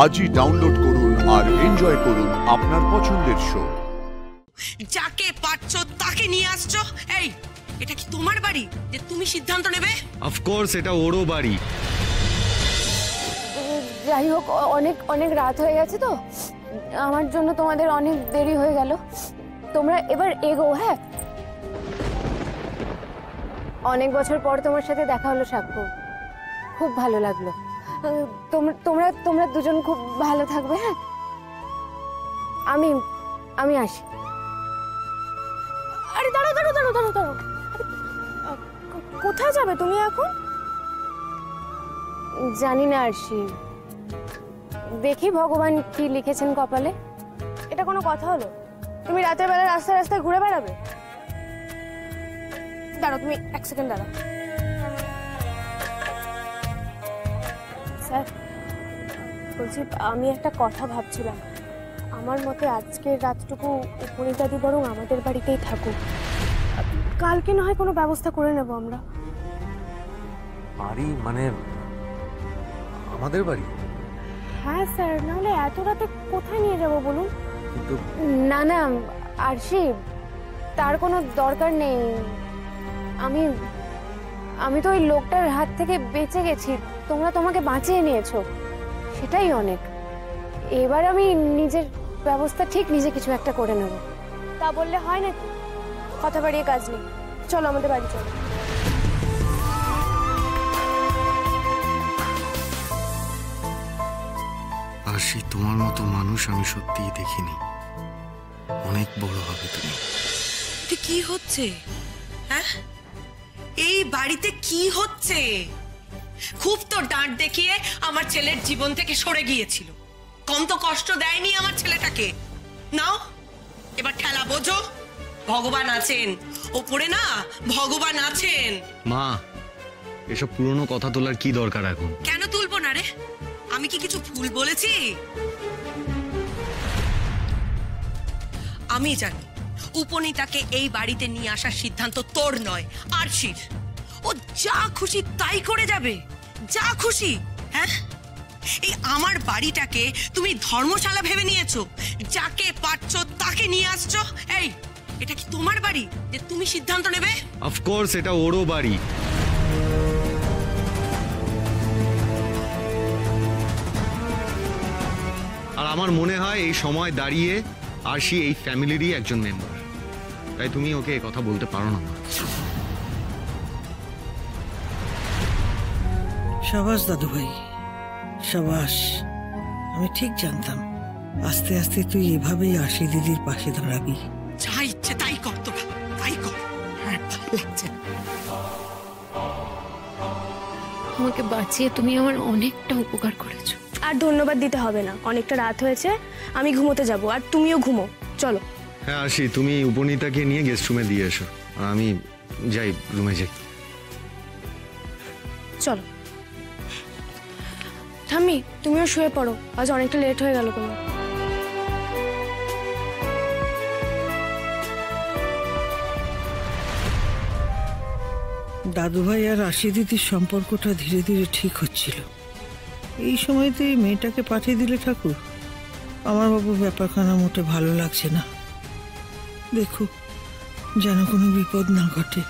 আজই ডাউনলোড করুন আর এনজয় করুন আপনার পছন্দের শো। যাকে পাচ্ছ তাকে নিয়ে আসছো। এই, এটা কি তোমার বাড়ি যে তুমি সিদ্ধান্ত নেবে? অফকোর্স এটা ওরও বাড়ি। যাই হোক, অনেক অনেক রাত হয়ে গেছে তো, আমার জন্য তোমাদের অনেক দেরি হয়ে গেল। তোমরা এবার এগো। হ্যাঁ, অনেক বছর পর তোমার সাথে দেখা হলো সাক্ষ্য, খুব ভালো লাগলো। তোমরা তোমরা দুজন খুব ভালো থাকবে। হ্যাঁ, আমি আমি আসি। আরে দাঁড়াও দাঁড়াও দাঁড়াও দাঁড়াও দাঁড়াও, কোথায় যাবে তুমি এখন? জানি না আরশি, দেখি ভগবান কি লিখেছেন কপালে। এটা কোনো কথা হলো? তুমি রাতের বেলা রাস্তায় রাস্তায় ঘুরে বেড়াবে? দাঁড়াও, তুমি এক সেকেন্ড দাঁড়াও। স্যার বলছি, আমি একটা কথা ভাবছিলাম, আমার মতে আজকের রাতটুকু উপনীতাদি বরং আমাদের বাড়িতেই থাকুক, কালকে না হয় কোনো ব্যবস্থা করে নেব আমরা। বাড়ি মানে আমাদের বাড়ি? হ্যাঁ স্যার, নাহলে এত রাতে কোথায় নিয়ে যাব বলুন? কিন্তু না না আরশি, তার কোনো দরকার নেই। আমি আমি তো ওই লোকটার হাত থেকে বেঁচে গেছি, তোমরা তোমাকে বাঁচিয়ে নিয়েছো, সেটাই অনেক। এবার আমি নিজের ব্যবস্থা ঠিক নিজে কিছু একটা করে নেব। তা বললে হয় নাকি? কথা বাড়িয়ে কাজ নেই, চলো আমাদের বাড়ি চলো। আরশি, তোমার মতো মানুষ আমি সত্যিই দেখিনি। অনেক বড় হবে তুমি। কি হচ্ছে? হ্যাঁ, এই বাড়িতে কি হচ্ছে? খুব তো ডাঁট দেখিয়ে আমার ছেলের জীবন থেকে সরে গিয়েছিল, কম তো কষ্ট দেয়নি আমার ছেলেটাকে। নাও এবার ঠেলা বোঝো, ভগবান আছেন ওপরে, না ভগবান আছেন। মা, এসব পুরনো কথা তোলার কি দরকার এখন? কেন তুলবো না রে? আমি কি কিছু ভুল বলেছি? আমি জানি উপনীতাকে এই বাড়িতে নিয়ে আসার সিদ্ধান্ত তোর নয়, আরশির। ও যা খুশি তাই করে যাবে, যা খুশি। হ্যাঁ, এই আমার বাড়িটাকে তুমি ধর্মশালা ভেবে নিয়েছো, যাকে পাচ্ছ তাকে নিয়ে আসছো। এই, এটা কি তোমার বাড়ি যে তুমি সিদ্ধান্ত নেবে? অফকোর্স এটা ওরও বাড়ি। আর আমার মনে হয় এই সময় দাঁড়িয়ে আরশি এই ফ্যামিলিরই একজন মেম্বার, তাই তুমি ওকে কথা বলতে পারো না। সাবাস দাদু ভাই, সাবাস। আমি ঠিক জানতাম আস্তে আস্তে তুই এভাবেই আরশি দিদির পাশে দাঁড়াবি। যা ইচ্ছে তাই কর, তোরা তাই কর। হ্যাঁ, ভালো লাগছে। আমাকে বাঁচিয়ে তুমি আমার অনেকটা উপকার করেছো। আর ধন্যবাদ দিতে হবে না, অনেকটা রাত হয়েছে, আমি ঘুমোতে যাব, আর তুমিও ঘুমো, চলো। হ্যাঁ আরশি, তুমি উপনীতাকে নিয়ে গেস্ট রুমে দিয়ে এসো, আর আমি যাই, রুমে যাই। চলো ঠাম্মি, তুমিও শুয়ে পড়ো, আজ অনেকটা লেট হয়ে গেল তোমার। দাদু ভাই আর আরশি দিদির সম্পর্কটা ধীরে ধীরে ঠিক হচ্ছিল। এই সময়তে মেয়েটাকে পাঠিয়ে দিলে ঠাকুর, আমার বাবু ব্যাপারখানা মোটে ভালো লাগছে না। দেখো যেন কোনো বিপদ না ঘটে।